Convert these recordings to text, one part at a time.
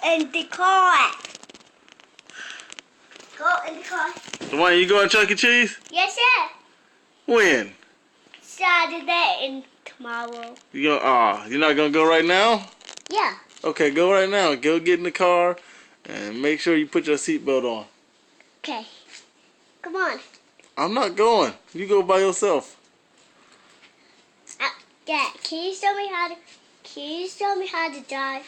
in the car. Go in the car. Dwayne, you going to Chuck E. Cheese? Yes, sir. When? Saturday and tomorrow. You're not gonna go right now? Yeah. Okay, go right now. Go get in the car and make sure you put your seatbelt on. Okay. Come on. I'm not going. You go by yourself. Dad, can you show me how to drive?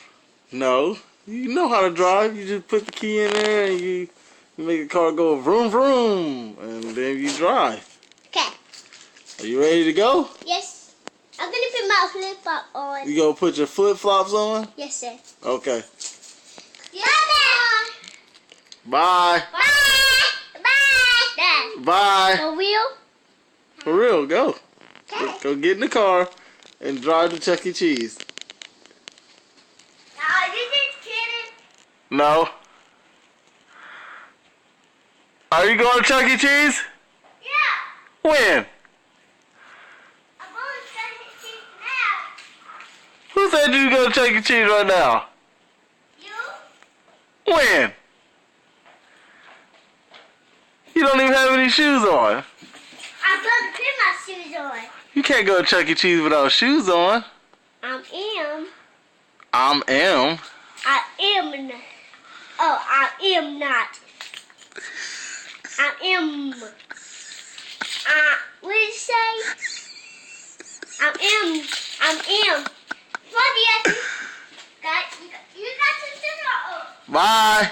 No. You know how to drive. You just put the key in there and you make the car go vroom vroom and then you drive. Okay. Are you ready to go? Yes. I'm gonna put my flip-flop on. You gonna put your flip-flops on? Yes, sir. Okay. Yeah. Bye. Bye. Bye. Dad. Bye. For real? For real, go. Okay. Go get in the car and drive to Chuck E. Cheese. No, you just kidding. No. Are you going to Chuck E. Cheese? Yeah. When? I'm going to Chuck E. Cheese now. Who said you go to Chuck E. Cheese right now? You? When? You don't even have any shoes on. I'm going to put my shoes on. You can't go to Chuck E. Cheese without shoes on. I am. I am. I am not. Oh, I am not. I am. What did you say? I am. What do you got some sugar? Bye.